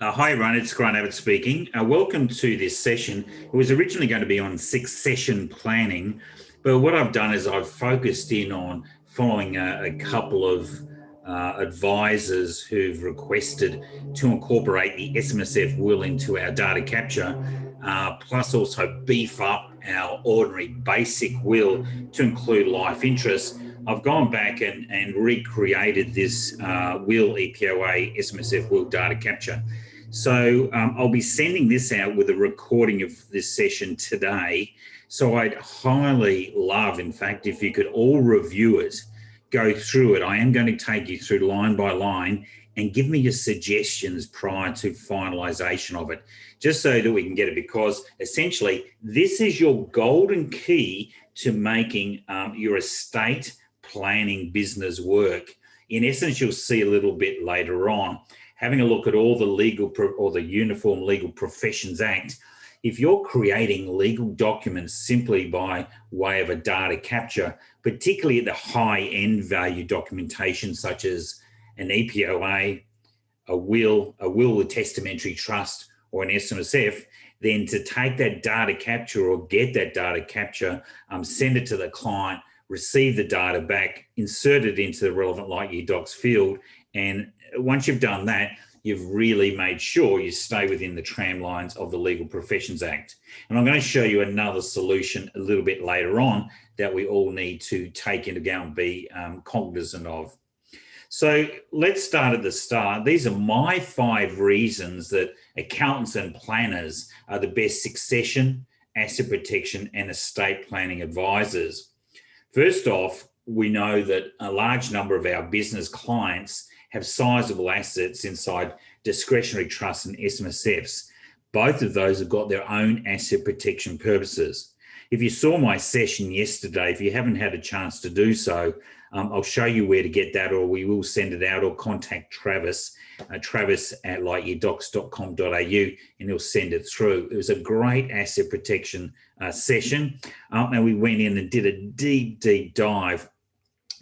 Hi everyone, it's Grant Abbott speaking. Welcome to this session. It was originally going to be on succession planning, but what I've done is I've focused in on following a couple of advisors who've requested to incorporate the SMSF will into our data capture, plus also beef up our ordinary basic will to include life interest. I've gone back and recreated this will EPOA SMSF will data capture. So I'll be sending this out with a recording of this session today. So I'd highly love, in fact, if you could all review it, go through it. I am going to take you through line by line and give me your suggestions prior to finalization of it, just so that we can get it, because essentially this is your golden key to making your estate planning business work. In essence, you'll see a little bit later on, having a look at all the legal or the Uniform Legal Professions Act. If you're creating legal documents simply by way of a data capture, particularly at the high end value documentation, such as an EPOA, a will, a testamentary trust, or an SMSF, then to take that data capture or get that data capture, send it to the client, receive the data back, insert it into the relevant LightYear Docs field, and once you've done that, you've really made sure you stay within the tramlines of the Legal Professions Act. And I'm going to show you another solution a little bit later on that we all need to take into account and be cognizant of. So let's start at the start. These are my 5 reasons that accountants and planners are the best succession, asset protection, and estate planning advisors. First off, we know that a large number of our business clients have sizable assets inside discretionary trusts and SMSFs. Both of those have got their own asset protection purposes. If you saw my session yesterday, if you haven't had a chance to do so, I'll show you where to get that, or we will send it out, or contact Travis, Travis at lightyeardocs.com.au, and he'll send it through. It was a great asset protection session, and we went in and did a deep dive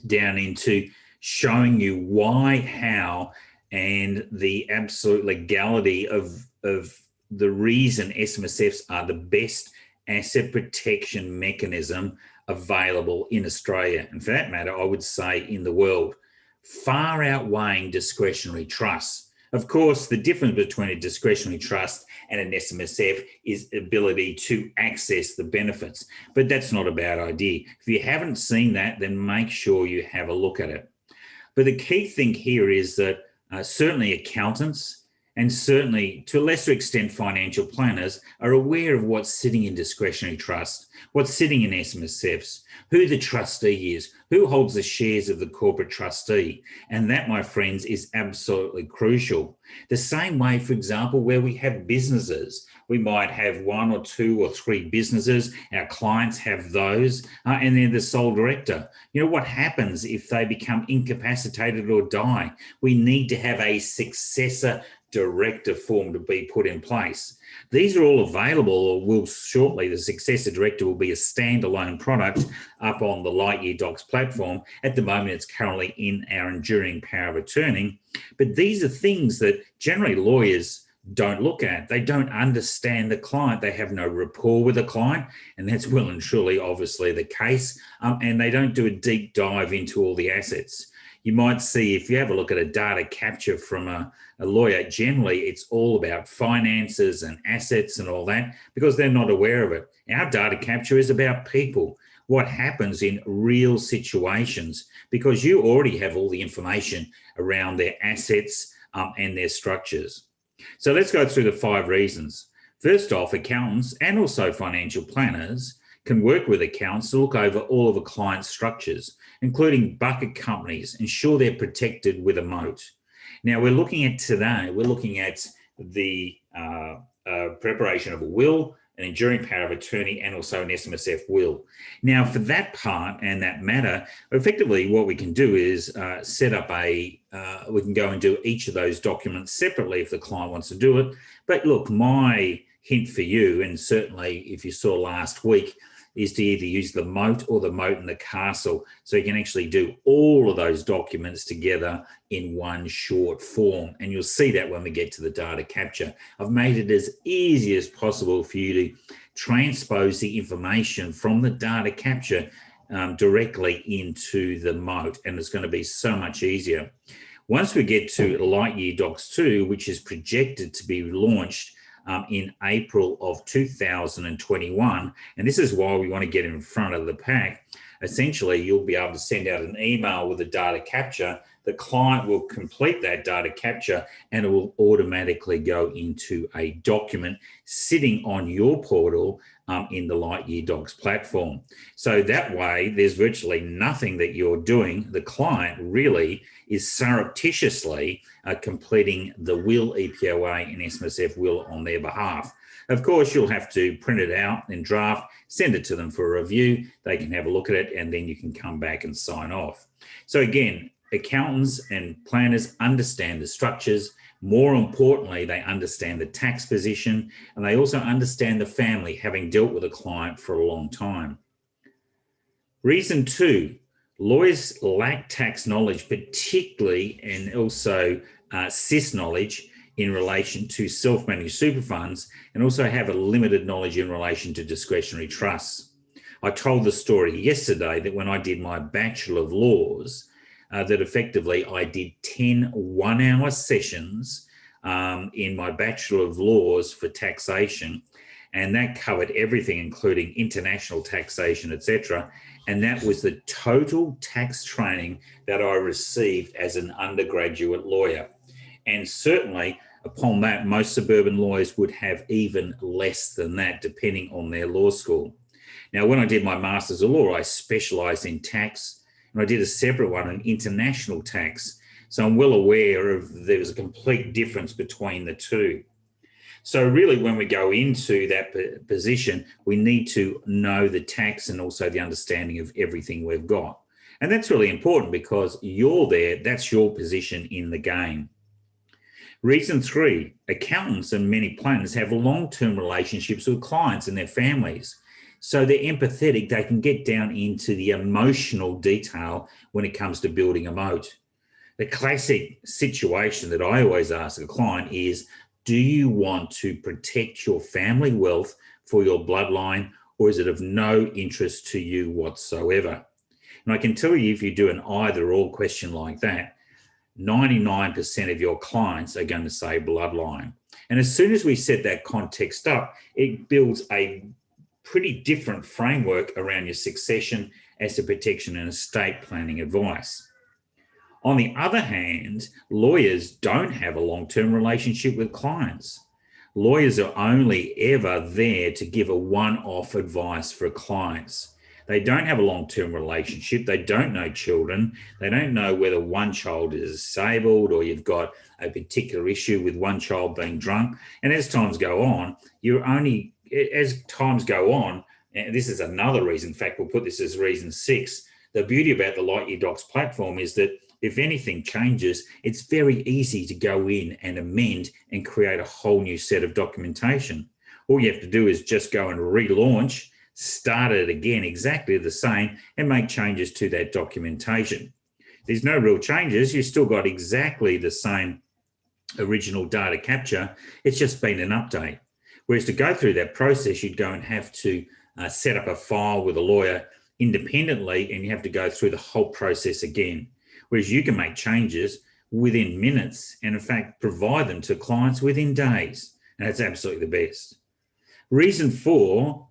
down into showing you why, how, and the absolute legality of the reason SMSFs are the best asset protection mechanism available in Australia, and for that matter, I would say in the world, far outweighing discretionary trusts. Of course, the difference between a discretionary trust and an SMSF is ability to access the benefits, but that's not a bad idea. If you haven't seen that, then make sure you have a look at it. But the key thing here is that certainly accountants, and certainly to a lesser extent financial planners, are aware of what's sitting in discretionary trust, what's sitting in SMSFs, who the trustee is, who holds the shares of the corporate trustee. And that, my friends, is absolutely crucial. The same way, for example, where we have businesses, we might have 1 or 2 or 3 businesses, our clients have those, and they're the sole director. You know, what happens if they become incapacitated or die? We need to have a successor director form to be put in place. These are all available, or will shortly. The successor director will be a standalone product up on the LightYear Docs platform. At the moment, it's currently in our enduring power of attorney. But these are things that generally lawyers don't look at. They don't understand the client. They have no rapport with the client, and that's well and truly obviously the case. And they don't do a deep dive into all the assets. You might see, if you have a look at a data capture from a lawyer, generally it's all about finances and assets and all that, because they're not aware of it. Our data capture is about people, what happens in real situations, because you already have all the information around their assets and their structures. So let's go through the 5 reasons. First off, accountants and also financial planners can work with accountants to look over all of a client's structures, including bucket companies, ensure they're protected with a moat. Now, we're looking at the preparation of a will, an enduring power of attorney, and also an SMSF will. Now, for that part and that matter, effectively what we can do is set up we can go and do each of those documents separately if the client wants to do it. But look, my hint for you, and certainly if you saw last week, is to either use the moat or the moat and the castle. So you can actually do all of those documents together in one short form. And you'll see that when we get to the data capture. I've made it as easy as possible for you to transpose the information from the data capture directly into the moat. And it's going to be so much easier. Once we get to LightYear Docs 2, which is projected to be launched in April of 2021, and this is why we want to get in front of the pack. Essentially, you'll be able to send out an email with the data capture. The client will complete that data capture and it will automatically go into a document sitting on your portal in the LightYear Docs platform. So that way, there's virtually nothing that you're doing. The client really is surreptitiously completing the Will, EPOA and SMSF Will on their behalf. Of course, you'll have to print it out in draft, send it to them for a review. They can have a look at it and then you can come back and sign off. So again, accountants and planners understand the structures. More importantly, they understand the tax position and they also understand the family, having dealt with a client for a long time. Reason 2, lawyers lack tax knowledge, particularly and also SIS knowledge in relation to self-managed super funds, and also have a limited knowledge in relation to discretionary trusts. I told the story yesterday that when I did my Bachelor of Laws, that effectively I did 10 one-hour sessions in my Bachelor of Laws for taxation, and that covered everything, including international taxation, etc. And that was the total tax training that I received as an undergraduate lawyer. And certainly upon that, most suburban lawyers would have even less than that, depending on their law school. Now, when I did my Masters of Law, I specialised in tax, and I did a separate one on international tax. So I'm well aware of there's a complete difference between the two. So really, when we go into that position, we need to know the tax and also the understanding of everything we've got. And that's really important because you're there, that's your position in the game. Reason 3, accountants and many planners have long-term relationships with clients and their families. So they're empathetic, they can get down into the emotional detail when it comes to building a moat. The classic situation that I always ask a client is, do you want to protect your family wealth for your bloodline, or is it of no interest to you whatsoever? And I can tell you, if you do an either or question like that, 99% of your clients are going to say bloodline. And as soon as we set that context up, it builds a pretty different framework around your succession, asset protection, and estate planning advice. On the other hand, lawyers don't have a long-term relationship with clients. Lawyers are only ever there to give a one-off advice for clients. They don't have a long-term relationship. They don't know children. They don't know whether one child is disabled or you've got a particular issue with one child being drunk. And as times go on, and this is another reason, in fact, we'll put this as reason 6. The beauty about the LightYear Docs platform is that if anything changes, it's very easy to go in and amend and create a whole new set of documentation. All you have to do is just go and relaunch, start it again exactly the same, and make changes to that documentation. There's no real changes. You've still got exactly the same original data capture. It's just been an update. Whereas to go through that process, you'd go and have to set up a file with a lawyer independently, and you have to go through the whole process again. Whereas you can make changes within minutes and in fact provide them to clients within days. And that's absolutely the best. Reason 4,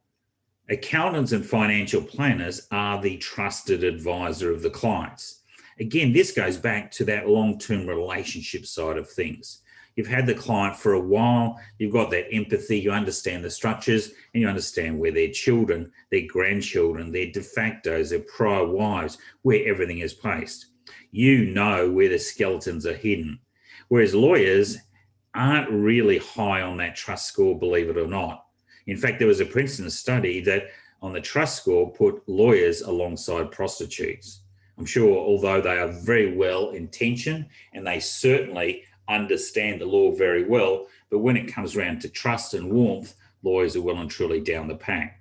accountants and financial planners are the trusted advisor of the clients. Again, this goes back to that long-term relationship side of things. You've had the client for a while, you've got that empathy, you understand the structures, and you understand where their children, their grandchildren, their de factos, their prior wives, where everything is placed. You know where the skeletons are hidden. Whereas lawyers aren't really high on that trust score, believe it or not. In fact, there was a Princeton study that on the trust score put lawyers alongside prostitutes. I'm sure, although they are very well intentioned and they certainly understand the law very well, but when it comes around to trust and warmth, lawyers are well and truly down the pack.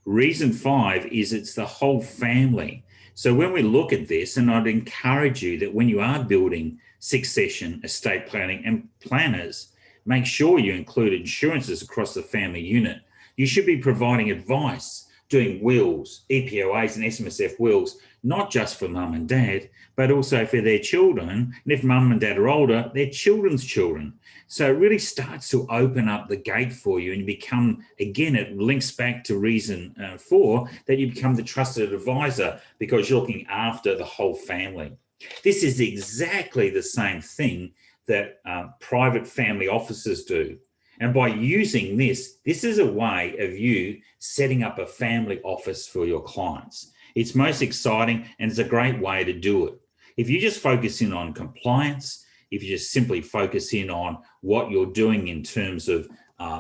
Reason 5 is it's the whole family. So when we look at this, and I'd encourage you that when you are building succession, estate planning, and planners, make sure you include insurances across the family unit. You should be providing advice, doing wills, EPOAs and SMSF wills, not just for mum and dad, but also for their children. And if mum and dad are older, their children's children. So it really starts to open up the gate for you, and you become, again, it links back to reason 4, that you become the trusted advisor because you're looking after the whole family. This is exactly the same thing that private family offices do. And by using this is a way of you setting up a family office for your clients. It's most exciting, and it's a great way to do it. If you just focus in on compliance, if you just simply focus in on what you're doing in terms of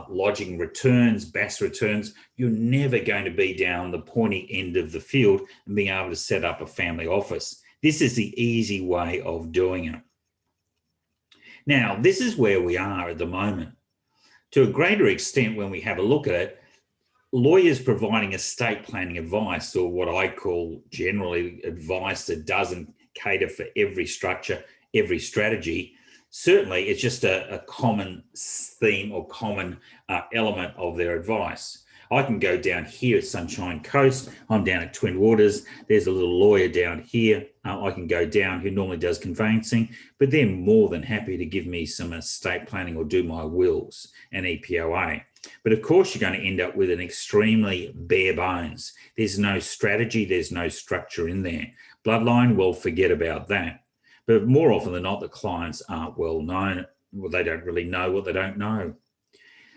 lodging returns, BAS returns, you're never going to be down the pointy end of the field and being able to set up a family office. This is the easy way of doing it. Now, this is where we are at the moment. To a greater extent, when we have a look at it, lawyers providing estate planning advice, or what I call generally advice that doesn't cater for every structure, every strategy, certainly it's just a common theme or common element of their advice. I can go down here at Sunshine Coast. I'm down at Twin Waters. There's a little lawyer down here. I can go down who normally does conveyancing, but they're more than happy to give me some estate planning or do my wills and EPOA. But of course, you're going to end up with an extremely bare bones. There's no strategy. There's no structure in there. Bloodline, well, forget about that. But more often than not, the clients aren't well known. Well, they don't really know what they don't know.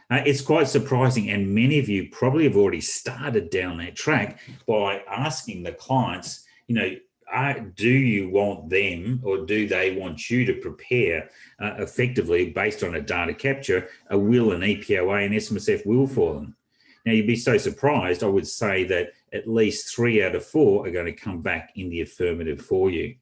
It's quite surprising, and many of you probably have already started down that track by asking the clients, do you want them, or do they want you to prepare effectively, based on a data capture, a will, an EPOA and SMSF will for them? Now, you'd be so surprised. I would say that at least 3 out of 4 are going to come back in the affirmative for you.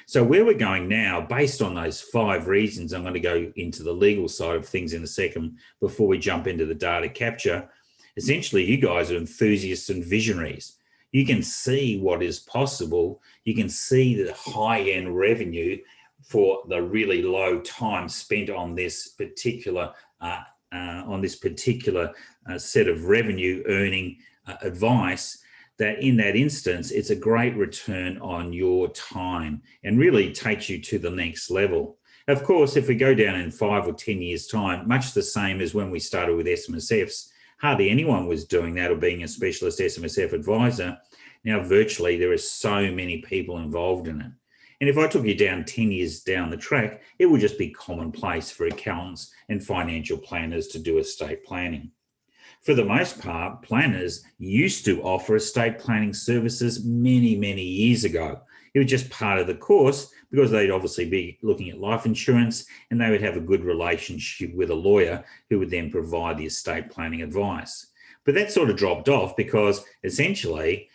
So where we're going now, based on those 5 reasons, I'm going to go into the legal side of things in a second before we jump into the data capture. Essentially, you guys are enthusiasts and visionaries. You can see what is possible. You can see the high-end revenue for the really low time spent on this particular set of revenue earning advice, that in that instance, it's a great return on your time and really takes you to the next level. Of course, if we go down in 5 or 10 years' time, much the same as when we started with SMSFs, hardly anyone was doing that or being a specialist SMSF advisor. Now, virtually, there are so many people involved in it. And if I took you down 10 years down the track, it would just be commonplace for accountants and financial planners to do estate planning. For the most part, planners used to offer estate planning services many, many years ago. It was just part of the course because they'd obviously be looking at life insurance, and they would have a good relationship with a lawyer who would then provide the estate planning advice. But that sort of dropped off because essentially,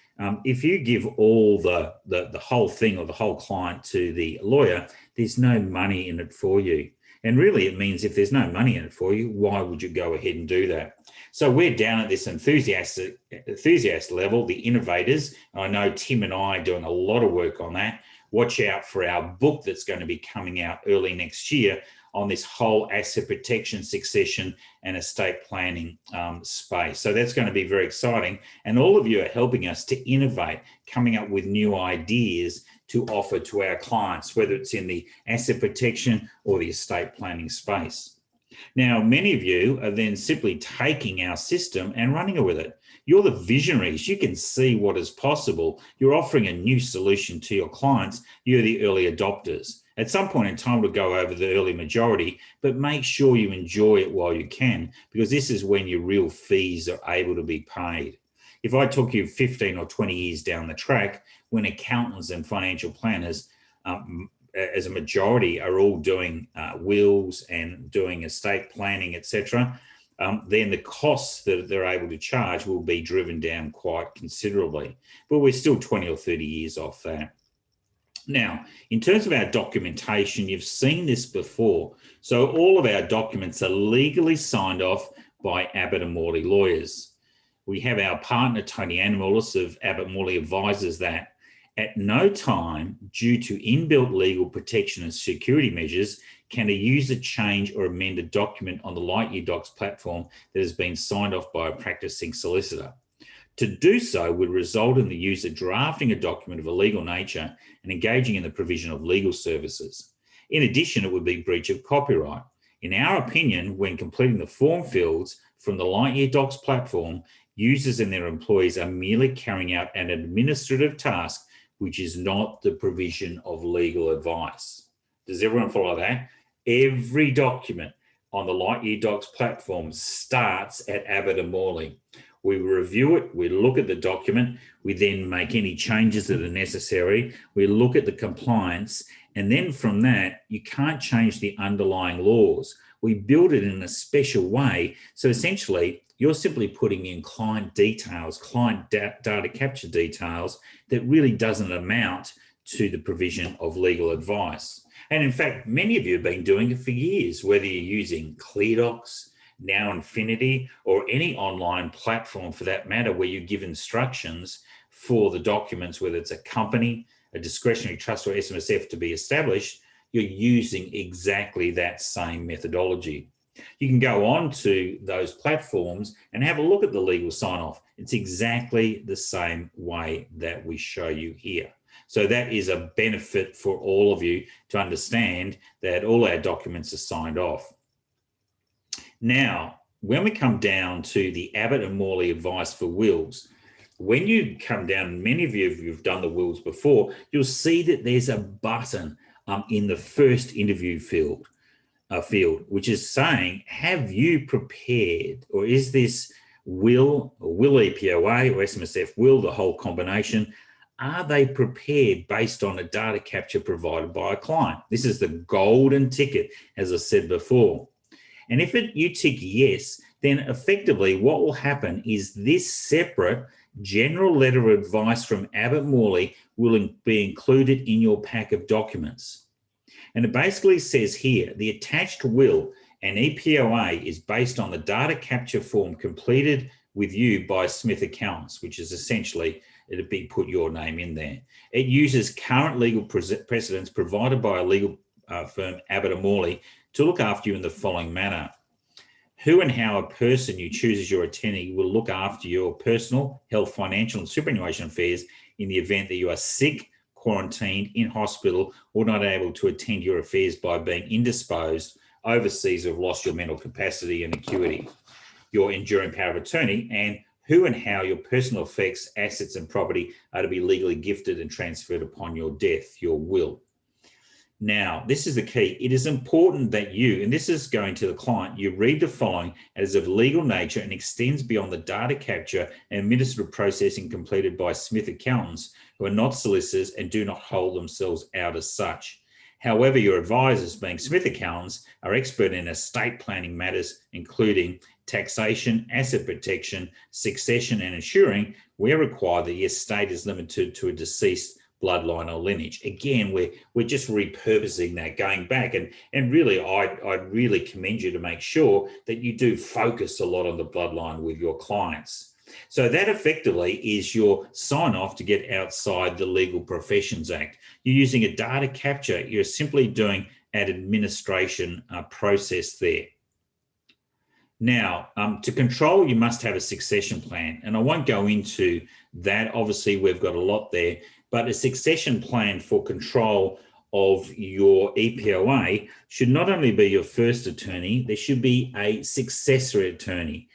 if you give all the whole thing or the whole client to the lawyer, there's no money in it for you. And really, it means if there's no money in it for you, why would you go ahead and do that? So we're down at this enthusiast level, the innovators. I know Tim and I are doing a lot of work on that. Watch out for our book that's going to be coming out early next year on this whole asset protection, succession, and estate planning space. So that's going to be very exciting. And all of you are helping us to innovate, coming up with new ideas to offer to our clients, whether it's in the asset protection or the estate planning space. Now, many of you are then simply taking our system and running with it. You're the visionaries. You can see what is possible. You're offering a new solution to your clients. You're the early adopters. At some point in time, we'll go over the early majority, but make sure you enjoy it while you can, because this is when your real fees are able to be paid. If I took you 15 or 20 years down the track, when accountants and financial planners, as a majority, are all doing wills and doing estate planning, etc., then the costs that they're able to charge will be driven down quite considerably. But we're still 20 or 30 years off that. Now, in terms of our documentation, you've seen this before. So all of our documents are legally signed off by Abbott-Family lawyers. we have our partner, Tony Animalis of Abbott-Family, advises that at no time, due to inbuilt legal protection and security measures, can a user change or amend a document on the LightYear Docs platform that has been signed off by a practicing solicitor. To do so would result in the user drafting a document of a legal nature and engaging in the provision of legal services. In addition, it would be breach of copyright. In our opinion, when completing the form fields from the LightYear Docs platform, users and their employees are merely carrying out an administrative task, which is not the provision of legal advice. Does everyone follow that? Every document on the LightYear Docs platform starts at Abbott-Family. We review it, we look at the document, we then make any changes that are necessary, we look at the compliance, and then from that, you can't change the underlying laws. We build it in a special way. So essentially, you're simply putting in client details, client data capture details that really doesn't amount to the provision of legal advice. And in fact, many of you have been doing it for years, whether you're using ClearDocs, Now Infinity, or any online platform for that matter, where you give instructions for the documents, whether it's a company, a discretionary trust, or SMSF to be established, you're using exactly that same methodology. You can go on to those platforms and have a look at the legal sign-off. It's exactly the same way that we show you here. So that is a benefit for all of you to understand that all our documents are signed off. Now, when we come down to the Abbott-Family advice for wills, when you come down, many of you, if you've done the wills before, you'll see that there's a button in the first interview field, which is saying, have you prepared, or is this will, or will EPOA or SMSF will, the whole combination, are they prepared based on a data capture provided by a client? This is the golden ticket, as I said before. And if you tick yes, then effectively what will happen is this separate general letter of advice from Abbott-Family will be included in your pack of documents. And it basically says here, the attached will and EPOA is based on the data capture form completed with you by Smith Accountants, which is essentially, it'd be put your name in there. It uses current legal precedents provided by a legal firm, Abbott-Family, to look after you in the following manner. Who and how a person you choose as your attorney will look after your personal, health, financial, and superannuation affairs in the event that you are sick, quarantined, in hospital, or not able to attend your affairs by being indisposed, overseas, or have lost your mental capacity and acuity. Your enduring power of attorney, and who and how your personal effects, assets, and property are to be legally gifted and transferred upon your death, your will. Now, this is the key. It is important that you, and this is going to the client, you read the following as of legal nature and extends beyond the data capture and administrative processing completed by Smith Accountants, who are not solicitors and do not hold themselves out as such. However, your advisors, being Smith Accountants, are expert in estate planning matters, including taxation, asset protection, succession, and ensuring where required the estate is limited to a deceased bloodline or lineage. Again, we're just repurposing that, going back, and really I'd really commend you to make sure that you do focus a lot on the bloodline with your clients. So that effectively is your sign off to get outside the Legal Professions Act. You're using a data capture, you're simply doing an administration process there. Now, to control, you must have a succession plan, and I won't go into that. Obviously, we've got a lot there, but a succession plan for control of your EPOA should not only be your first attorney, there should be a successor attorney,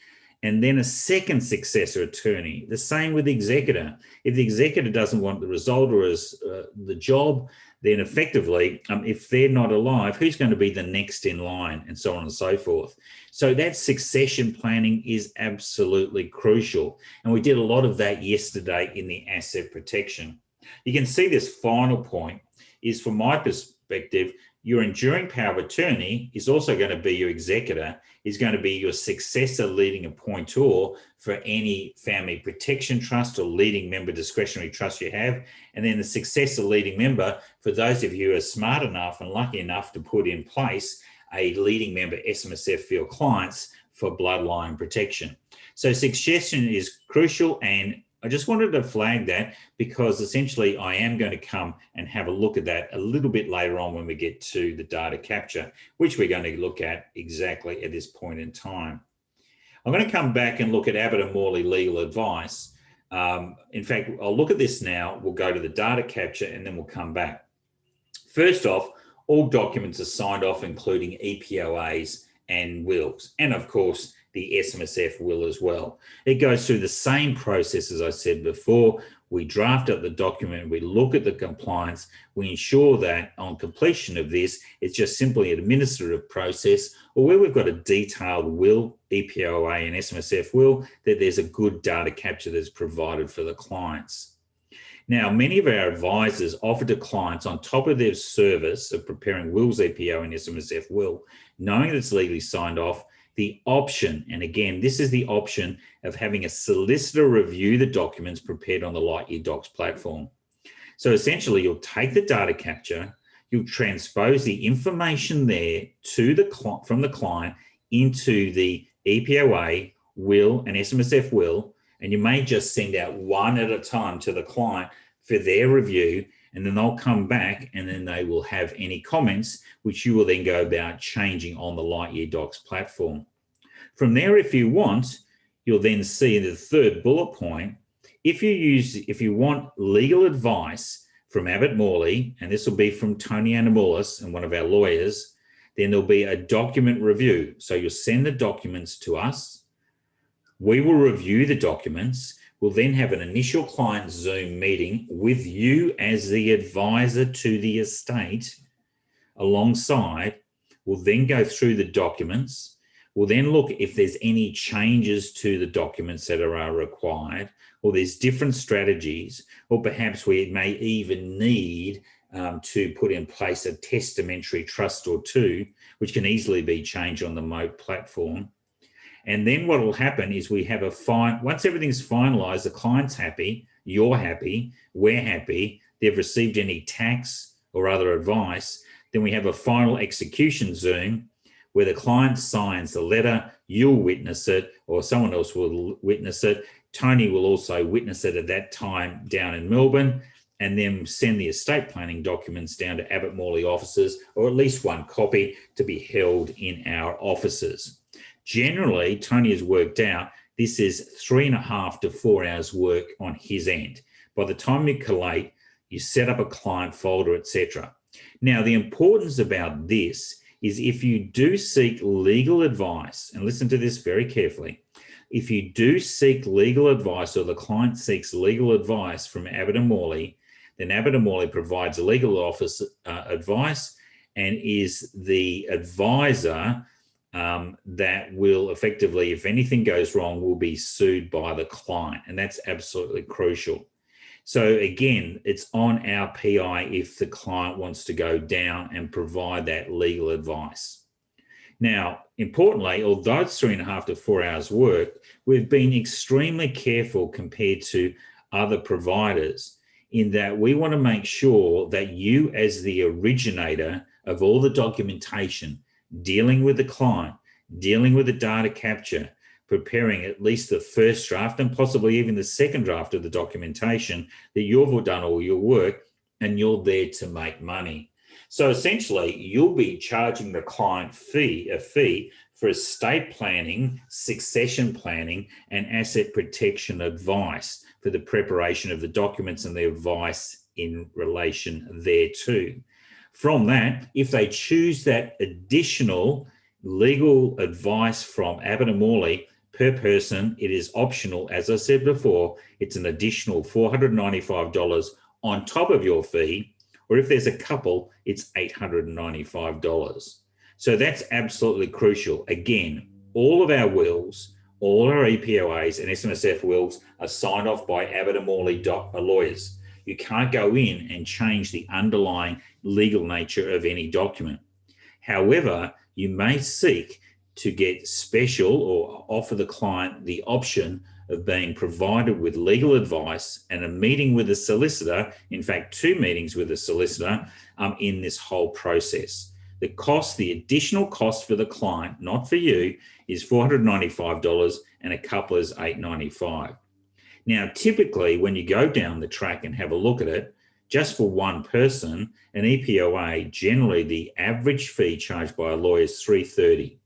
and then a second successor attorney. The same with the executor. If the executor doesn't want the result or the job, then effectively, if they're not alive, who's going to be the next in line, and so on and so forth. So that succession planning is absolutely crucial. And we did a lot of that yesterday in the asset protection. You can see this final point is, from my perspective, your enduring power of attorney is also going to be your executor, is going to be your successor leading appointor for any family protection trust or leading member discretionary trust you have. And then the successor leading member for those of you who are smart enough and lucky enough to put in place a leading member SMSF for your clients for bloodline protection. So succession is crucial, and I just wanted to flag that because essentially I am going to come and have a look at that a little bit later on when we get to the data capture, which we're going to look at exactly at this point in time. I'm going to come back and look at Abbott-Family legal advice. In fact, I'll look at this now. We'll go to the data capture and then we'll come back. First off, all documents are signed off, including EPOAs and wills, and of course, the SMSF will as well. It goes through the same process as I said before. We draft up the document, we look at the compliance, we ensure that on completion of this, it's just simply an administrative process, or where we've got a detailed will, EPOA and SMSF will, that there's a good data capture that's provided for the clients. Now, many of our advisors offer to clients, on top of their service of preparing wills, EPO and SMSF will, knowing that it's legally signed off, the option, and again, this is the option of having a solicitor review the documents prepared on the LightYear Docs platform. So essentially, you'll take the data capture, you'll transpose the information there to from the client into the EPOA will and SMSF will, and you may just send out one at a time to the client for their review, and then they'll come back and then they will have any comments, which you will then go about changing on the LightYear Docs platform. From there, if you want, you'll then see in the third bullet point, if you want legal advice from Abbott-Family, and this will be from Tony Anamoulis and one of our lawyers, then there'll be a document review. So you'll send the documents to us. We will review the documents. We'll then have an initial client Zoom meeting with you as the advisor to the estate alongside. We'll then go through the documents. We'll then look if there's any changes to the documents that are required, or there's different strategies, or perhaps we may even need to put in place a testamentary trust or two, which can easily be changed on the Moat platform. And then what will happen is we have once everything's finalized, the client's happy, you're happy, we're happy, they've received any tax or other advice, then we have a final execution Zoom where the client signs the letter, you'll witness it, or someone else will witness it. Tony will also witness it at that time down in Melbourne, and then send the estate planning documents down to Abbott-Family offices, or at least one copy to be held in our offices. Generally, Tony has worked out this is 3.5 to 4 hours work on his end. By the time you collate, you set up a client folder, etc. Now, the importance about this is if you do seek legal advice, and listen to this very carefully, if you do seek legal advice, or the client seeks legal advice from Abbott-Family, then Abbott-Family provides legal office advice and is the advisor that will effectively, if anything goes wrong, will be sued by the client. And that's absolutely crucial. So again, it's on our PI if the client wants to go down and provide that legal advice. Now, importantly, although it's 3.5 to 4 hours work, we've been extremely careful compared to other providers in that we want to make sure that you, as the originator of all the documentation, dealing with the client, dealing with the data capture, preparing at least the first draft and possibly even the second draft of the documentation, that you've done all your work and you're there to make money. So essentially, you'll be charging the client a fee for estate planning, succession planning, and asset protection advice for the preparation of the documents and the advice in relation thereto. From that, if they choose that additional legal advice from Abbott-Family per person, it is optional. As I said before, it's an additional $495 on top of your fee, or if there's a couple, it's $895. So that's absolutely crucial. Again, all of our wills, all our EPOAs and SMSF wills are signed off by Abbott-Family lawyers. You can't go in and change the underlying legal nature of any document. However, you may seek to get special or offer the client the option of being provided with legal advice and a meeting with a solicitor, in fact, 2 meetings with a solicitor in this whole process. The additional cost for the client, not for you, is $495 and a couple is $895. Now, typically, when you go down the track and have a look at it, just for one person, an EPOA, generally the average fee charged by a lawyer is $330.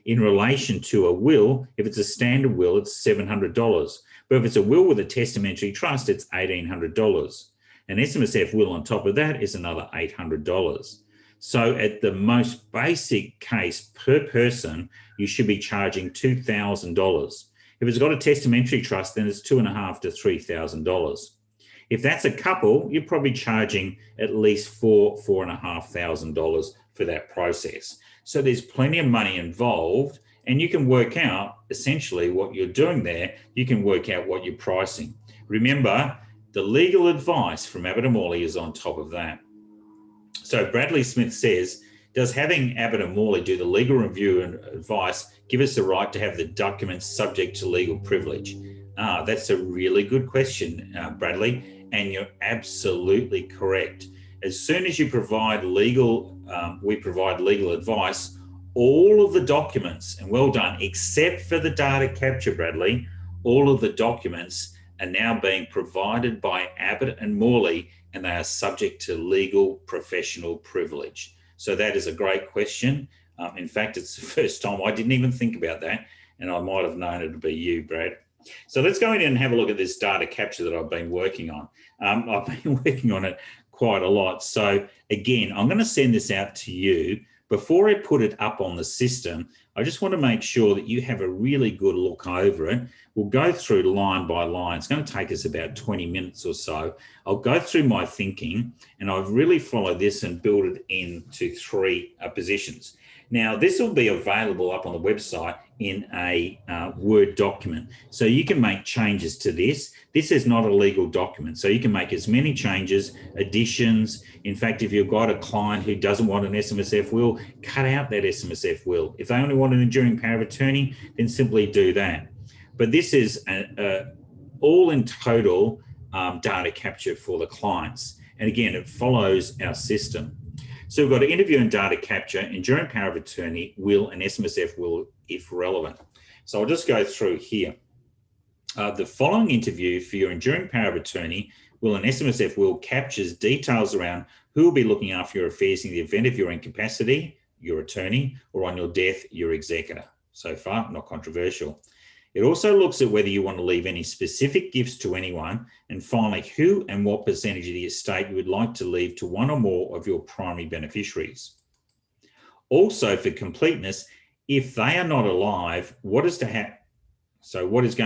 In relation to a will, if it's a standard will, it's $700. But if it's a will with a testamentary trust, it's $1,800. An SMSF will on top of that is another $800. So at the most basic case per person, you should be charging $2,000. If it's got a testamentary trust, then it's $2,500 to $3,000. If that's a couple, you're probably charging at least $4,500 for that process. So there's plenty of money involved, and you can work out essentially what you're doing there. You can work out what you're pricing. Remember, the legal advice from Abbott-Family is on top of that. So Bradley Smith says, does having Abbott-Family do the legal review and advice give us the right to have the documents subject to legal privilege? That's a really good question, Bradley, and you're absolutely correct. As soon as you provide we provide legal advice, all of the documents, and well done, except for the data capture, Bradley, all of the documents are now being provided by Abbott-Family, and they are subject to legal professional privilege. So that is a great question. In fact, it's the first time I didn't even think about that, and I might have known it to be you, Brad. So let's go in and have a look at this data capture that I've been working on. I've been working on it quite a lot. So again, I'm going to send this out to you. Before I put it up on the system, I just want to make sure that you have a really good look over it. We'll go through line by line. It's going to take us about 20 minutes or so. I'll go through my thinking, and I've really followed this and built it into three positions. Now, this will be available up on the website in a Word document. So you can make changes to this. This is not a legal document. So you can make as many changes, additions. In fact, if you've got a client who doesn't want an SMSF will, cut out that SMSF will. If they only want an enduring power of attorney, then simply do that. But this is all in total data capture for the clients. And again, it follows our system. So we've got interview and data capture, enduring power of attorney, will, and SMSF will if relevant. So I'll just go through here. The following interview for your enduring power of attorney, will, and SMSF will captures details around who will be looking after your affairs in the event of your incapacity, your attorney, or on your death, your executor. So far, not controversial. It also looks at whether you want to leave any specific gifts to anyone, and finally, who and what percentage of the estate you would like to leave to one or more of your primary beneficiaries. Also, for completeness, if they are not alive, what is going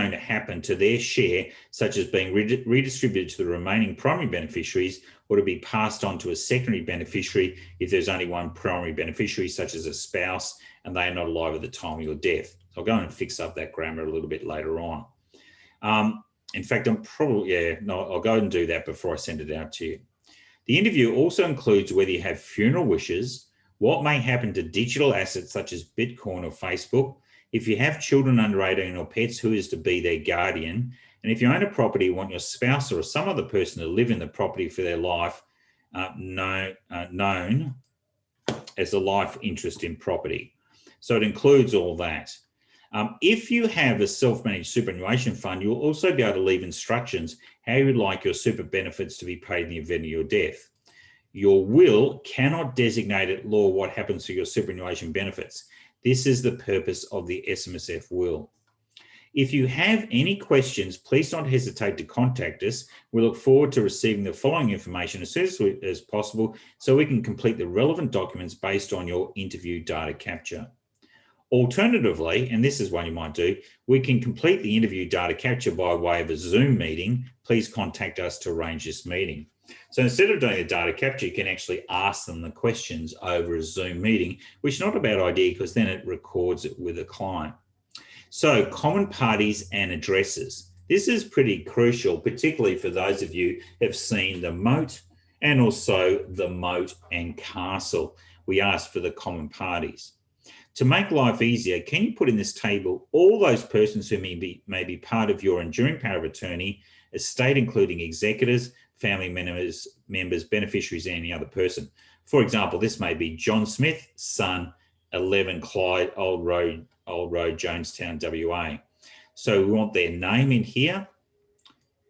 to happen to their share, such as being redistributed to the remaining primary beneficiaries, or to be passed on to a secondary beneficiary if there's only one primary beneficiary, such as a spouse, and they are not alive at the time of your death. I'll go and fix up that grammar a little bit later on. In fact, I'll go and do that before I send it out to you. The interview also includes whether you have funeral wishes, what may happen to digital assets such as Bitcoin or Facebook, if you have children under 18 or pets, who is to be their guardian, and if you own a property, you want your spouse or some other person to live in the property for their life, known as the life interest in property. So it includes all that. If you have a self-managed superannuation fund, you'll also be able to leave instructions how you would like your super benefits to be paid in the event of your death. Your will cannot designate at law what happens to your superannuation benefits. This is the purpose of the SMSF will. If you have any questions, please don't hesitate to contact us. We look forward to receiving the following information as soon as possible so we can complete the relevant documents based on your interview data capture. Alternatively, and this is one you might do, we can complete the interview data capture by way of a Zoom meeting. Please contact us to arrange this meeting. So instead of doing the data capture, you can actually ask them the questions over a Zoom meeting, which is not a bad idea because then it records it with a client. So common parties and addresses. This is pretty crucial, particularly for those of you who have seen the moat and also the moat and castle. We ask for the common parties. To make life easier, can you put in this table all those persons who may be part of your enduring power of attorney, estate including executors, family members, beneficiaries, and any other person? For example, this may be John Smith, son, 11 Clyde, Old Road, Jonestown, WA. So we want their name in here,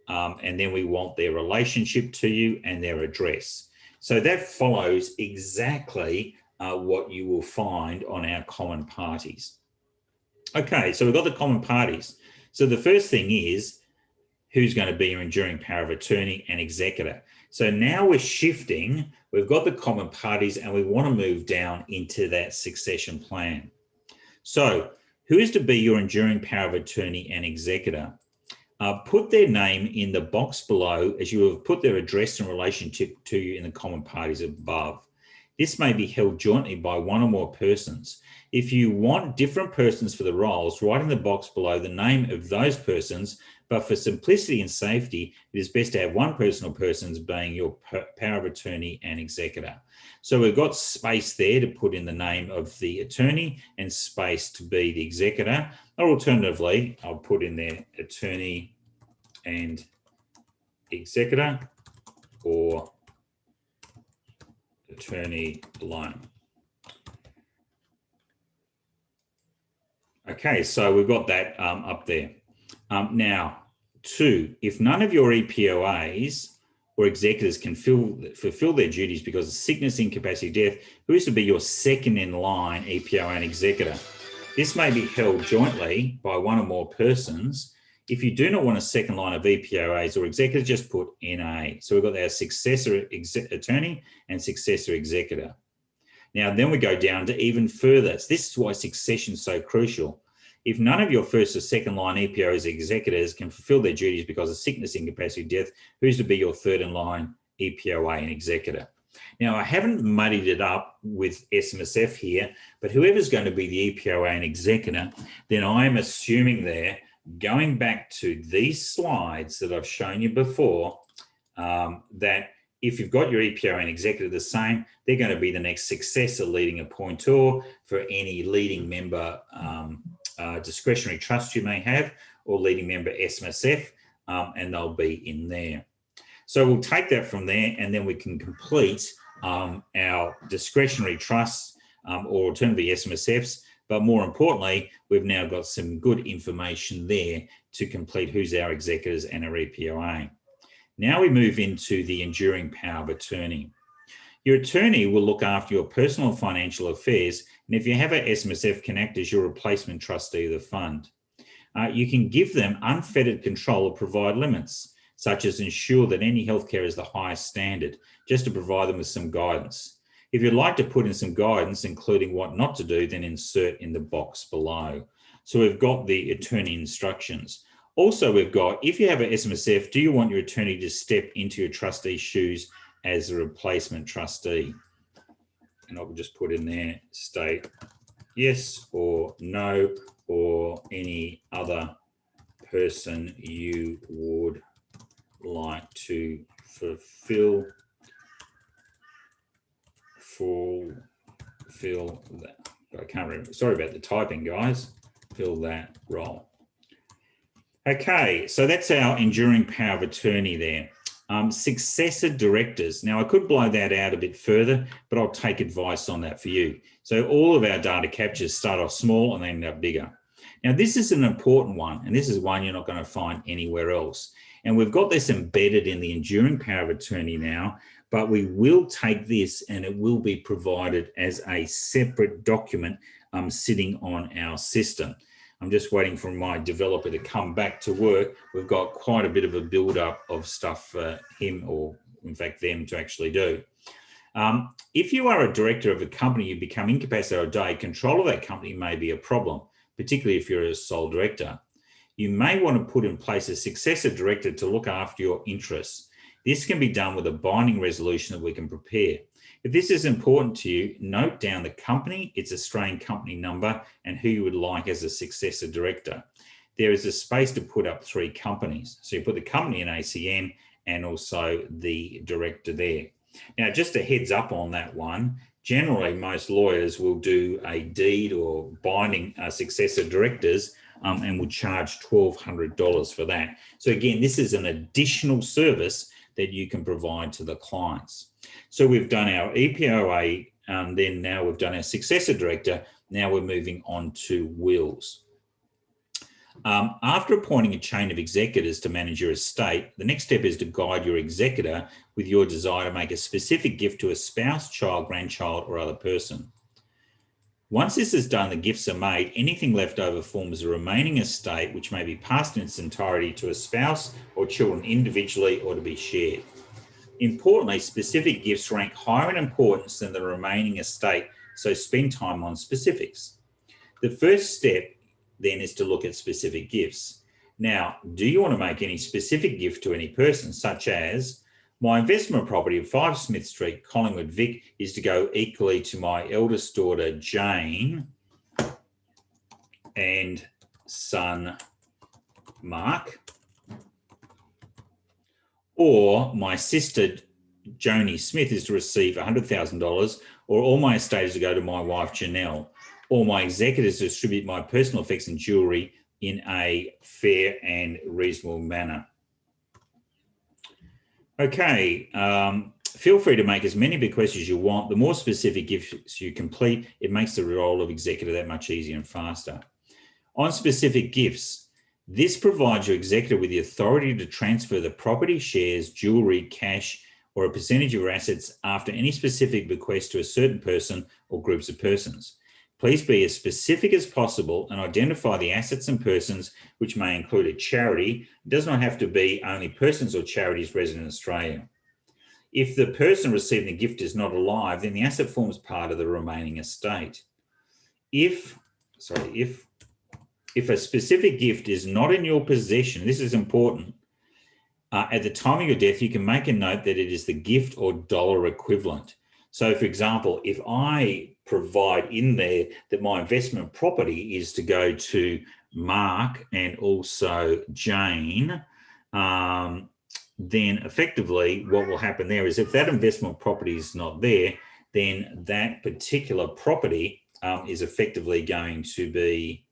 and then we want their relationship to you and their address. So that follows exactly what you will find on our common parties. Okay, so we've got the common parties. So the first thing is who's going to be your enduring power of attorney and executor. So now we're shifting, we've got the common parties and we want to move down into that succession plan. So who is to be your enduring power of attorney and executor? Put their name in the box below as you have put their address and relationship to you in the common parties above. This may be held jointly by one or more persons. If you want different persons for the roles, write in the box below the name of those persons, but for simplicity and safety, it is best to have one person or persons being your power of attorney and executor. So we've got space there to put in the name of the attorney and space to be the executor, or alternatively, I'll put in there attorney and executor or attorney alone. Okay, so we've got that up there. Now, 2, if none of your EPOAs or executors can fulfill their duties because of sickness, incapacity, death, who is to be your second in line EPOA and executor? This may be held jointly by one or more persons. If you do not want a second line of EPOAs or executors, just put NA. So we've got our successor attorney and successor executor. Now, then we go down to even further. This is why succession is so crucial. If none of your first or second line EPOs or executors can fulfill their duties because of sickness, incapacity, death, who's to be your third in line EPOA and executor? Now, I haven't muddied it up with SMSF here, but whoever's going to be the EPOA and executor, then I'm assuming there, going back to these slides that I've shown you before, that if you've got your EPOA and executor the same, they're going to be the next successor leading appointor for any leading member discretionary trust you may have, or leading member SMSF, and they'll be in there. So we'll take that from there, and then we can complete our discretionary trusts or alternatively SMSFs. But more importantly, we've now got some good information there to complete who's our executors and our EPOA. Now we move into the enduring power of attorney. Your attorney will look after your personal and financial affairs, and if you have a SMSF, can act as your replacement trustee of the fund. You can give them unfettered control or provide limits, such as ensure that any healthcare is the highest standard, just to provide them with some guidance. If you'd like to put in some guidance, including what not to do, then insert in the box below. So we've got the attorney instructions. Also, we've got, if you have an SMSF, do you want your attorney to step into your trustee's shoes as a replacement trustee? And I'll just put in there, state yes or no, or any other person you would like to fulfill that. I can't remember. Sorry about the typing, guys. Fill that role. Okay, so that's our enduring power of attorney there. Successor directors. Now, I could blow that out a bit further, but I'll take advice on that for you. So all of our data captures start off small and then end up bigger. Now, this is an important one, and this is one you're not going to find anywhere else. And we've got this embedded in the enduring power of attorney now, but we will take this and it will be provided as a separate document sitting on our system. I'm just waiting for my developer to come back to work. We've got quite a bit of a build-up of stuff for him, or in fact them, to actually do. If you are a director of a company, you become incapacitated or die, control of that company may be a problem, particularly if you're a sole director. You may want to put in place a successor director to look after your interests. This can be done with a binding resolution that we can prepare. If this is important to you, note down the company, its Australian company number, and who you would like as a successor director. There is a space to put up 3 companies. So you put the company in ACN and also the director there. Now, just a heads up on that one, generally most lawyers will do a deed or binding successor directors and will charge $1,200 for that. So again, this is an additional service that you can provide to the clients. So we've done our EPOA, then now we've done our successor director. Now we're moving on to wills. After appointing a chain of executors to manage your estate, the next step is to guide your executor with your desire to make a specific gift to a spouse, child, grandchild, or other person. Once this is done, the gifts are made. Anything left over forms a remaining estate, which may be passed in its entirety to a spouse or children individually or to be shared. Importantly, specific gifts rank higher in importance than the remaining estate, so spend time on specifics. The first step then is to look at specific gifts. Now, do you want to make any specific gift to any person, such as, my investment property of 5 Smith Street, Collingwood, Vic, is to go equally to my eldest daughter, Jane, and son, Mark, or my sister, Joni Smith, is to receive $100,000, or all my estate is to go to my wife, Janelle, or my executors to distribute my personal effects and jewellery in a fair and reasonable manner. Okay, feel free to make as many bequests as you want. The more specific gifts you complete, it makes the role of executor that much easier and faster. On specific gifts, this provides your executor with the authority to transfer the property, shares, jewellery, cash, or a percentage of your assets after any specific bequest to a certain person or groups of persons. Please be as specific as possible and identify the assets and persons, which may include a charity. It does not have to be only persons or charities resident in Australia. If the person receiving the gift is not alive, then the asset forms part of the remaining estate. If a specific gift is not in your possession, this is important, at the time of your death, you can make a note that it is the gift or dollar equivalent. So, for example, if I provide in there that my investment property is to go to Mark and also Jane, then effectively what will happen there is if that investment property is not there, then that particular property is effectively going to be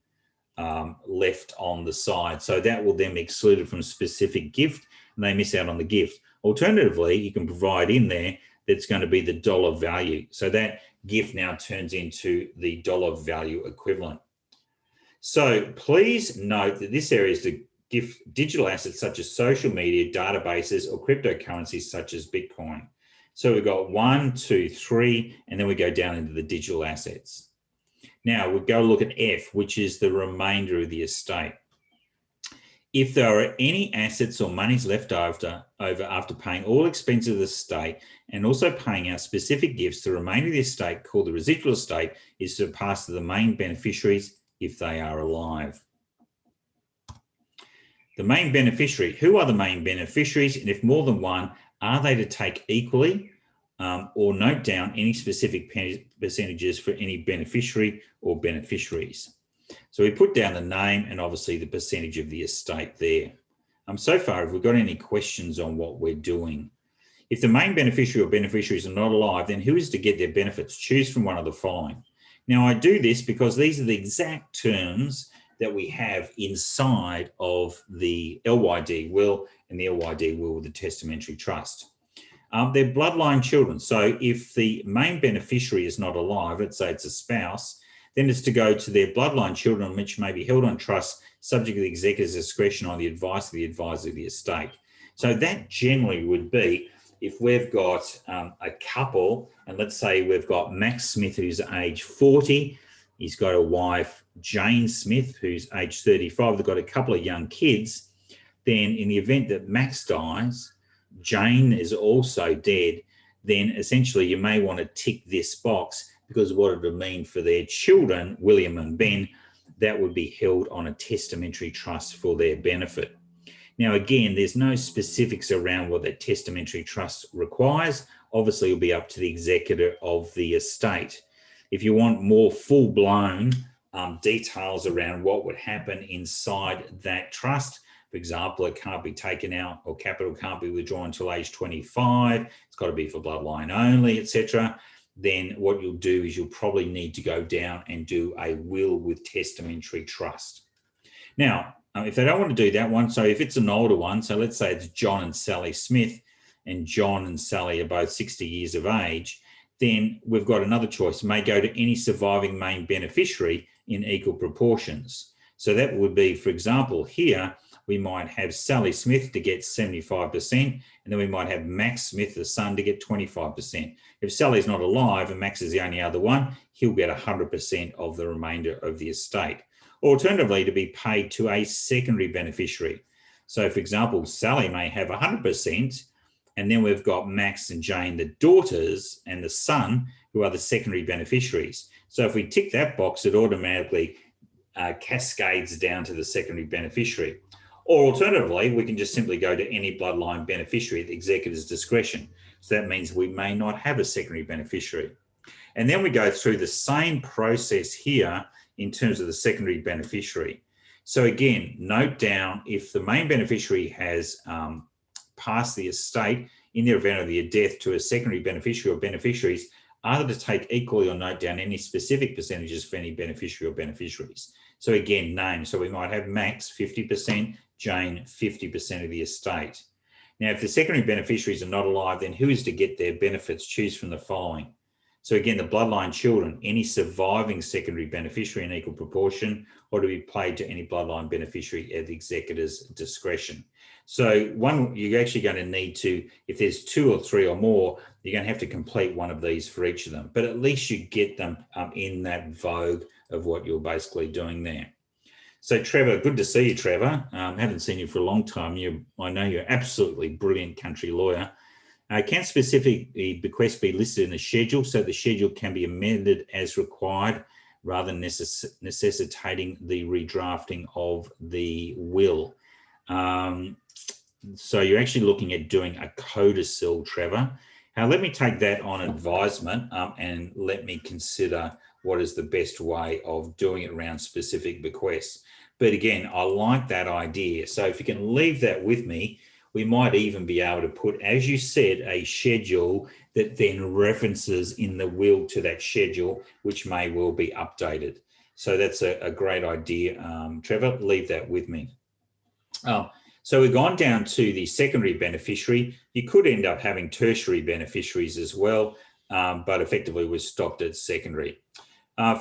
left on the side. So that will then be excluded from a specific gift and they miss out on the gift. Alternatively, you can provide in there that's going to be the dollar value. So that gift now turns into the dollar value equivalent. So please note that this area is to give digital assets such as social media, databases, or cryptocurrencies such as Bitcoin. So we've got 1, 2, 3, and then we go down into the digital assets. Now we'll go look at F, which is the remainder of the estate. If there are any assets or monies left over after paying all expenses of the estate and also paying out specific gifts, the remainder of the estate, called the residual estate, is to pass to the main beneficiaries if they are alive. The main beneficiary, who are the main beneficiaries? And if more than one, are they to take equally or note down any specific percentages for any beneficiary or beneficiaries? So we put down the name and obviously the percentage of the estate there. So far, have we got any questions on what we're doing? If the main beneficiary or beneficiaries are not alive, then who is to get their benefits? Choose from one of the following. Now, I do this because these are the exact terms that we have inside of the LYD will and the LYD will with the Testamentary Trust. They're bloodline children. So if the main beneficiary is not alive, let's say it's a spouse, then it's to go to their bloodline children, which may be held on trust subject to the executor's discretion on the advice of the advisor of the estate. So that generally would be if we've got a couple, and let's say we've got Max Smith, who's age 40, he's got a wife, Jane Smith, who's age 35, they've got a couple of young kids, then in the event that Max dies, Jane is also dead, then essentially you may want to tick this box because of what it would mean for their children, William and Ben, that would be held on a testamentary trust for their benefit. Now, again, there's no specifics around what that testamentary trust requires. Obviously, it'll be up to the executor of the estate. If you want more full-blown details around what would happen inside that trust, for example, it can't be taken out or capital can't be withdrawn until age 25, it's got to be for bloodline only, etc., then what you'll do is you'll probably need to go down and do a will with testamentary trust. Now, if they don't want to do that one, so if it's an older one, so let's say it's John and Sally Smith, and John and Sally are both 60 years of age, then we've got another choice, may go to any surviving main beneficiary in equal proportions. So that would be, for example, here, we might have Sally Smith to get 75%, and then we might have Max Smith, the son, to get 25%. If Sally's not alive and Max is the only other one, he'll get 100% of the remainder of the estate. Alternatively, to be paid to a secondary beneficiary. So, for example, Sally may have 100%, and then we've got Max and Jane, the daughters, and the son, who are the secondary beneficiaries. So if we tick that box, it automatically cascades down to the secondary beneficiary. Or alternatively, we can just simply go to any bloodline beneficiary at the executor's discretion. So that means we may not have a secondary beneficiary. And then we go through the same process here in terms of the secondary beneficiary. So again, note down if the main beneficiary has passed the estate in the event of their death to a secondary beneficiary or beneficiaries, either to take equally or note down any specific percentages for any beneficiary or beneficiaries. So again, name. So we might have Max 50%, Jane 50% of the estate. Now, if the secondary beneficiaries are not alive, then who is to get their benefits? Choose from the following. So again, the bloodline children, any surviving secondary beneficiary in equal proportion, or to be paid to any bloodline beneficiary at the executor's discretion. So one, you're actually going to need to, if there's 2 or 3 or more, you're going to have to complete one of these for each of them. But at least you get them in that vogue of what you're basically doing there. So Trevor, good to see you, Trevor. Haven't seen you for a long time. I know you're absolutely brilliant country lawyer. Can specific bequests be listed in a schedule so the schedule can be amended as required rather than necessitating the redrafting of the will? So you're actually looking at doing a codicil, Trevor. Now, let me take that on advisement and let me consider what is the best way of doing it around specific bequests. But again, I like that idea. So if you can leave that with me, we might even be able to put, as you said, a schedule that then references in the will to that schedule, which may well be updated. So that's a great idea, Trevor. Leave that with me. So we've gone down to the secondary beneficiary. You could end up having tertiary beneficiaries as well, but effectively we're stopped at secondary.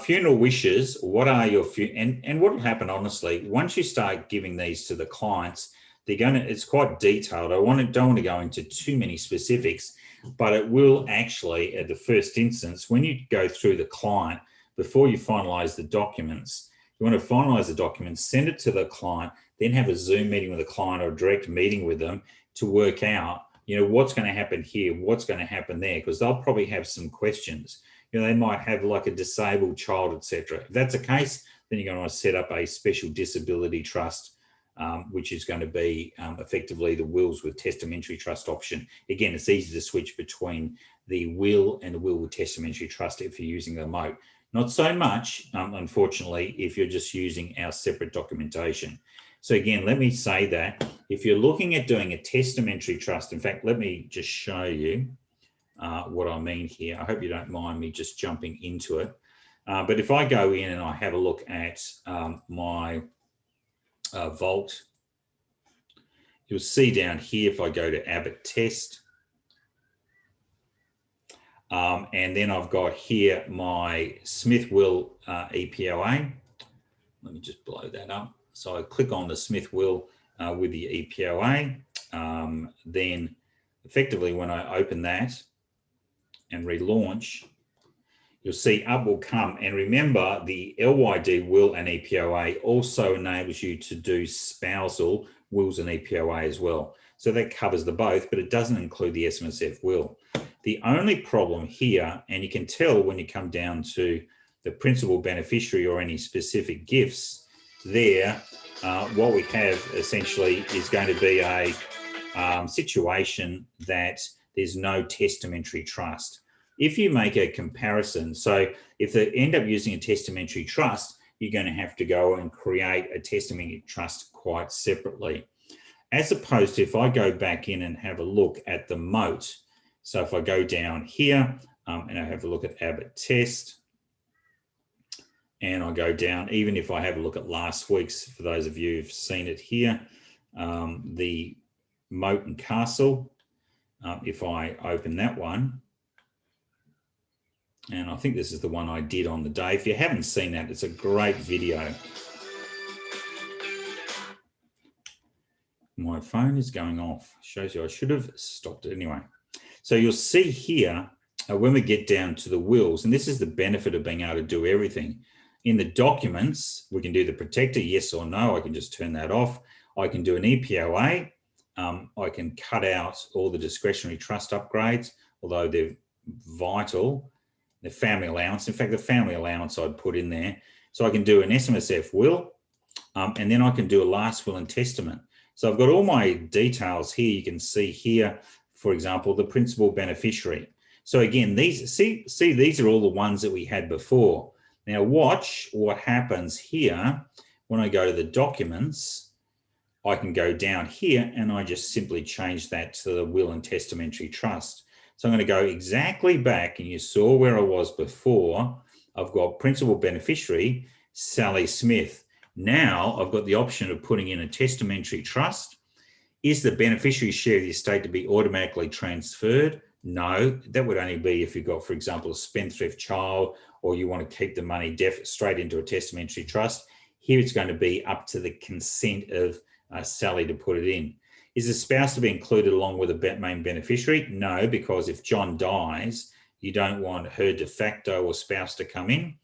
Funeral wishes, what are your, and what will happen, honestly, once you start giving these to the clients, it's quite detailed. Don't want to go into too many specifics, but it will actually, at the first instance, when you go through the client, before you finalize the documents, you want to finalize the documents, send it to the client, then have a Zoom meeting with the client or a direct meeting with them to work out, what's going to happen here, what's going to happen there, because they'll probably have some questions. They might have like a disabled child, etc. If that's the case, then you're going to set up a special disability trust, which is going to be effectively the wills with testamentary trust option. Again, it's easy to switch between the will and the will with testamentary trust if you're using the remote. Not so much, unfortunately, if you're just using our separate documentation. So again, let me say that if you're looking at doing a testamentary trust, in fact, let me just show you what I mean here. I hope you don't mind me just jumping into it. But if I go in and I have a look at my vault, you'll see down here, if I go to Abbott Test, and then I've got here my Smith Will EPOA. Let me just blow that up. So I click on the Smith Will with the EPOA. Then effectively when I open that and relaunch, you'll see up will come. And remember, the LYD will and EPOA also enables you to do spousal wills and EPOA as well. So that covers the both, but it doesn't include the SMSF will. The only problem here, and you can tell when you come down to the principal beneficiary or any specific gifts there, what we have essentially is going to be a situation that there's no testamentary trust. If you make a comparison, so if they end up using a testamentary trust, you're going to have to go and create a testamentary trust quite separately. As opposed to if I go back in and have a look at the moat, so if I go down here and I have a look at Abbott Test, and I go down, even if I have a look at last week's, for those of you who've seen it here, the moat and castle, if I open that one, and I think this is the one I did on the day. If you haven't seen that, it's a great video. My phone is going off. Shows you I should have stopped it anyway. So you'll see here when we get down to the wills, and this is the benefit of being able to do everything. In the documents, we can do the protector, yes or no. I can just turn that off. I can do an EPOA. I can cut out all the discretionary trust upgrades, although they're vital. The family allowance, in fact, the family allowance I'd put in there. So I can do an SMSF will, and then I can do a last will and testament. So I've got all my details here. You can see here, for example, the principal beneficiary. So again, these these are all the ones that we had before. Now watch what happens here when I go to the documents. I can go down here and I just simply change that to the will and testamentary trust. So I'm going to go exactly back, and you saw where I was before. I've got principal beneficiary, Sally Smith. Now I've got the option of putting in a testamentary trust. Is the beneficiary share of the estate to be automatically transferred? No, that would only be if you've got, for example, a spendthrift child, or you want to keep the money straight into a testamentary trust. Here it's going to be up to the consent of Sally to put it in. Is the spouse to be included along with the main beneficiary? No, because if John dies, you don't want her de facto or spouse to come in.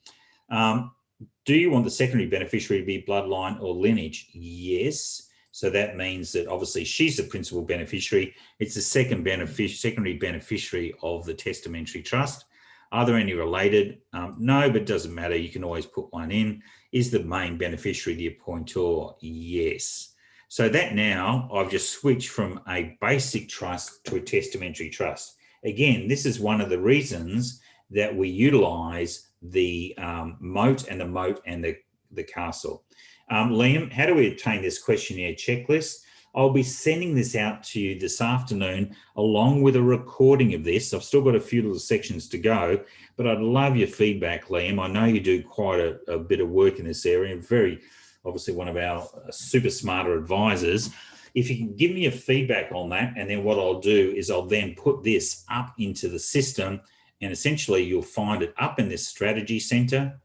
Do you want the secondary beneficiary to be bloodline or lineage? Yes. So that means that obviously she's the principal beneficiary. It's the secondary beneficiary of the testamentary trust. Are there any related? No, but it doesn't matter. You can always put one in. Is the main beneficiary the appointor? Yes. So that now I've just switched from a basic trust to a testamentary trust. Again, this is one of the reasons that we utilize the moat and the castle. Liam, how do we obtain this questionnaire checklist? I'll be sending this out to you this afternoon along with a recording of this. I've still got a few little sections to go, but I'd love your feedback, Liam. I know you do quite a bit of work in this area, very obviously one of our super smarter advisors. If you can give me your feedback on that, and then what I'll do is I'll then put this up into the system, and essentially you'll find it up in this strategy center.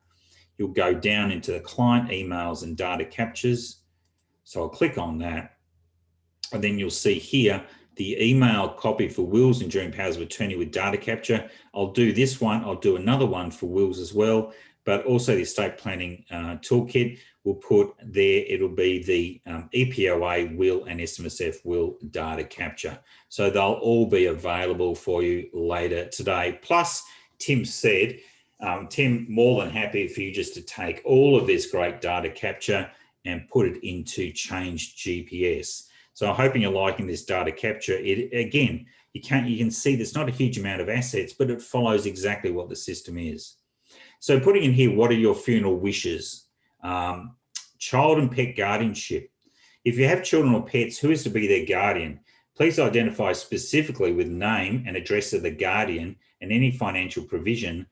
You'll go down into the client emails and data captures. So I'll click on that, and then you'll see here the email copy for wills, enduring powers of attorney with data capture. I'll do this one. I'll do another one for wills as well, but also the estate planning toolkit. We'll put there, it'll be the EPOA will and SMSF will data capture. So they'll all be available for you later today. Plus, Tim said, Tim, more than happy for you just to take all of this great data capture and put it into Change GPS. So I'm hoping you're liking this data capture. Again, you can see there's not a huge amount of assets, but it follows exactly what the system is. So putting in here, what are your funeral wishes? Child and pet guardianship. If you have children or pets, who is to be their guardian? Please identify specifically with name and address of the guardian and any financial provision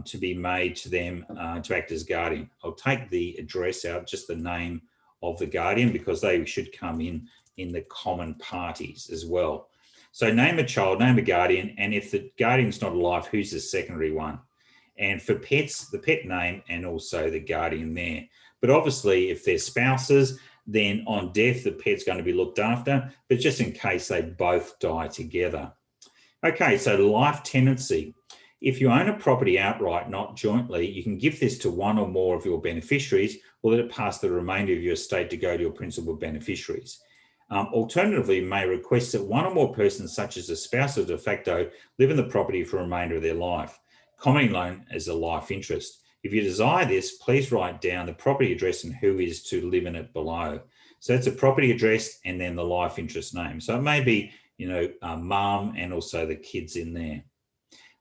to be made to them to act as guardian. I'll take the address out, just the name of the guardian, because they should come in the common parties as well. So name a child, name a guardian, and if the guardian's not alive, who's the secondary one? And for pets, the pet name and also the guardian there. But obviously, if they're spouses, then on death, the pet's going to be looked after, but just in case they both die together. Okay, so life tenancy. If you own a property outright, not jointly, you can give this to one or more of your beneficiaries, or let it pass the remainder of your estate to go to your principal beneficiaries. Alternatively, you may request that one or more persons, such as a spouse or de facto, live in the property for the remainder of their life, commonly known as a life interest. If you desire this, please write down the property address and who is to live in it below. So it's a property address and then the life interest name. So it may be, mum and also the kids in there.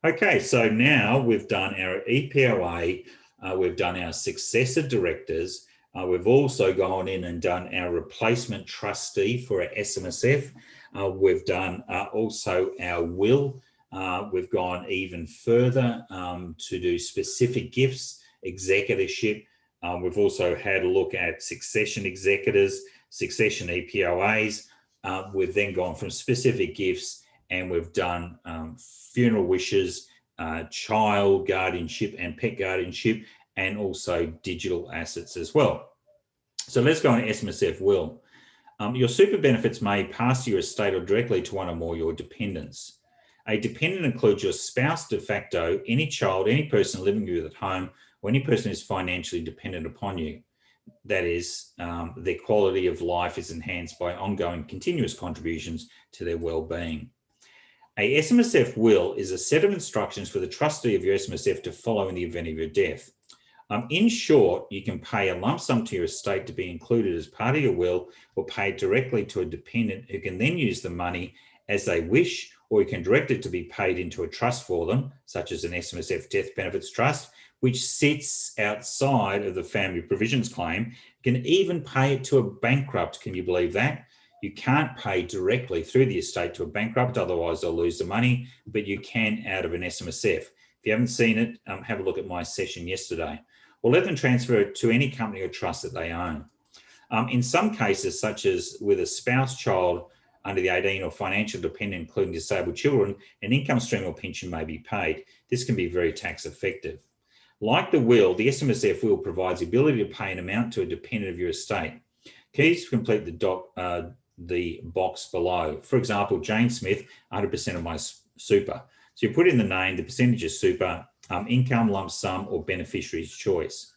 Okay, so now we've done our EPOA, we've done our successor directors, we've also gone in and done our replacement trustee for our SMSF, we've done also our will. We've gone even further to do specific gifts, executorship. We've also had a look at succession executors, succession EPOAs. We've then gone from specific gifts and we've done funeral wishes, child guardianship and pet guardianship, and also digital assets as well. So let's go on SMSF Will. Your super benefits may pass to your estate or directly to one or more of your dependents. A dependent includes your spouse de facto, any child, any person living with you at home, or any person who is financially dependent upon you. That is, their quality of life is enhanced by ongoing continuous contributions to their well-being. A SMSF will is a set of instructions for the trustee of your SMSF to follow in the event of your death. In short, you can pay a lump sum to your estate to be included as part of your will, or pay it directly to a dependent who can then use the money as they wish, or you can direct it to be paid into a trust for them, such as an SMSF Death Benefits Trust, which sits outside of the family provisions claim. You can even pay it to a bankrupt. Can you believe that? You can't pay directly through the estate to a bankrupt, otherwise they'll lose the money, but you can out of an SMSF. If you haven't seen it, have a look at my session yesterday. Or let them transfer it to any company or trust that they own. In some cases, such as with a spouse child under the 18 or financial dependent, including disabled children, an income stream or pension may be paid. This can be very tax effective. Like the will, the SMSF will provides the ability to pay an amount to a dependent of your estate. Keys to complete the box below. For example, Jane Smith, 100% of my super. So you put in the name, the percentage of super, income, lump sum, or beneficiary's choice.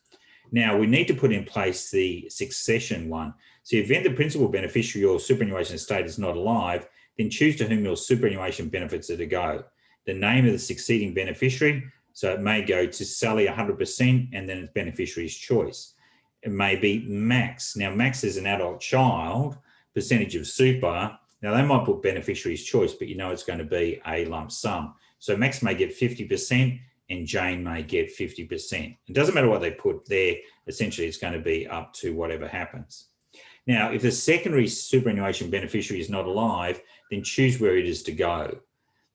Now, we need to put in place the succession one. So if the principal beneficiary or superannuation estate is not alive, then choose to whom your superannuation benefits are to go. The name of the succeeding beneficiary, so it may go to Sally 100%, and then it's beneficiary's choice. It may be Max. Now, Max is an adult child, percentage of super. Now, they might put beneficiary's choice, but you know it's going to be a lump sum. So Max may get 50%, and Jane may get 50%. It doesn't matter what they put there. Essentially, it's going to be up to whatever happens. Now, if the secondary superannuation beneficiary is not alive, then choose where it is to go.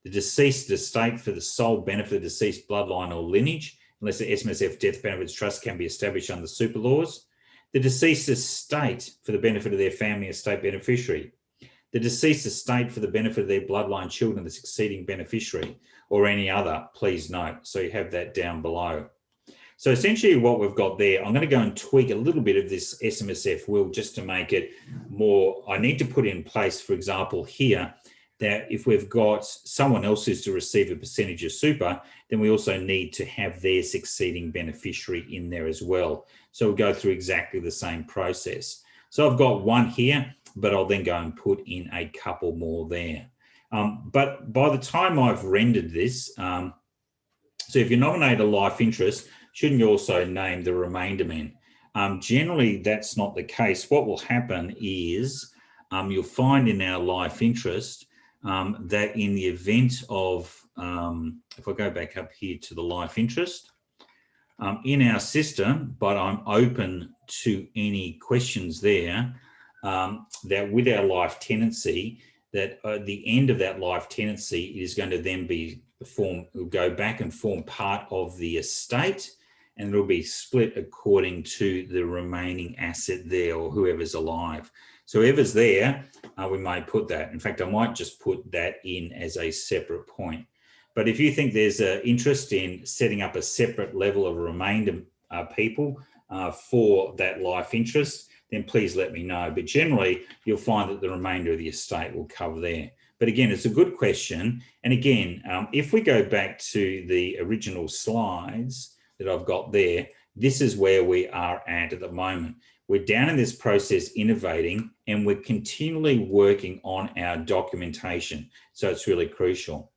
The deceased estate for the sole benefit of the deceased bloodline or lineage, unless the SMSF Death Benefits Trust can be established under super laws. The deceased estate for the benefit of their family estate beneficiary. The deceased estate for the benefit of their bloodline children, the succeeding beneficiary, or any other, please note. So you have that down below. So essentially what we've got there, I'm going to go and tweak a little bit of this SMSF will just to make it more, I need to put in place, for example, here, that if we've got someone else who's to receive a percentage of super, then we also need to have their succeeding beneficiary in there as well. So we'll go through exactly the same process. So I've got one here, but I'll then go and put in a couple more there. But by the time I've rendered this, so if you nominate a life interest, shouldn't you also name the remainder men? Generally, that's not the case. What will happen is you'll find in our life interest that in the event of, if I go back up here to the life interest, in our system, but I'm open to any questions there, that with our life tenancy, that at the end of that life tenancy, it is going to then be go back and form part of the estate, and it'll be split according to the remaining asset there, or whoever's alive. So whoever's there, we might put that. In fact, I might just put that in as a separate point. But if you think there's an interest in setting up a separate level of remainder people for that life interest, then please let me know. But generally, you'll find that the remainder of the estate will cover there. But again, it's a good question. And again, if we go back to the original slides that I've got there, this is where we are at the moment. We're down in this process innovating, and we're continually working on our documentation. So it's really crucial.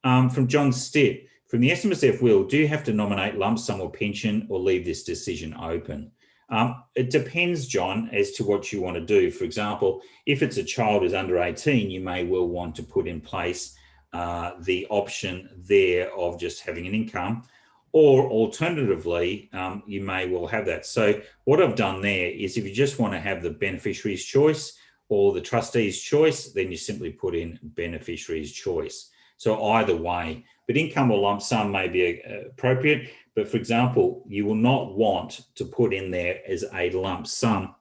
From John Stitt, from the SMSF will, do you have to nominate lump sum or pension, or leave this decision open? It depends, John, as to what you want to do. For example, if it's a child who's under 18, you may well want to put in place the option there of just having an income, or alternatively, you may well have that. So what I've done there is, if you just want to have the beneficiary's choice or the trustee's choice, then you simply put in beneficiary's choice. So either way, but income or lump sum may be appropriate. But for example, you will not want to put in there as a lump sum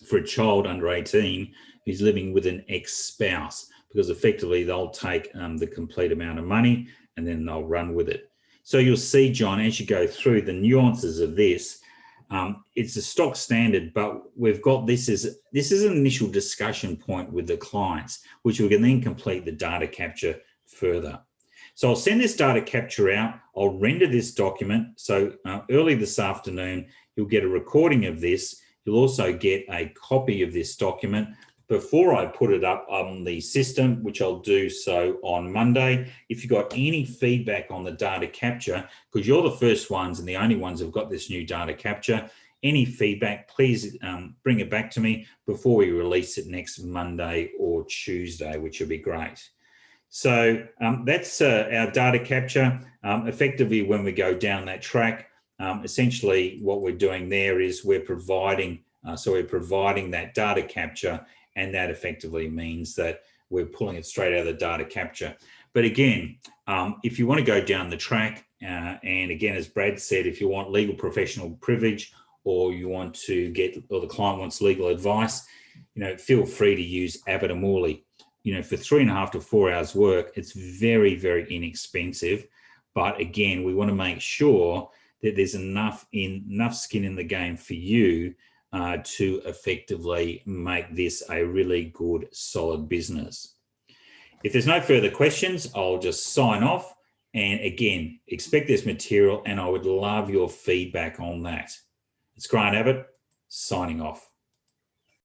for a child under 18 who's living with an ex-spouse. because effectively they'll take the complete amount of money and then they'll run with it. So you'll see, John, as you go through the nuances of this, it's a stock standard, but we've got this is an initial discussion point with the clients, which we can then complete the data capture further. So I'll send this data capture out. I'll render this document. So early this afternoon, you'll get a recording of this. You'll also get a copy of this document before I put it up on the system, which I'll do so on Monday. If you've got any feedback on the data capture, because you're the first ones and the only ones who've got this new data capture, any feedback, please bring it back to me before we release it next Monday or Tuesday, which would be great. So that's our data capture. Effectively, when we go down that track, essentially what we're doing there is we're providing that data capture, and that effectively means that we're pulling it straight out of the data capture. But again, if you want to go down the track, and again, as Brad said, if you want legal professional privilege, or you want to or the client wants legal advice, feel free to use Abbott-Family. For 3.5 to 4 hours work, it's very, very inexpensive. But again, we want to make sure that there's enough skin in the game for you to effectively make this a really good, solid business. If there's no further questions, I'll just sign off. And again, expect this material, and I would love your feedback on that. It's Grant Abbott, signing off.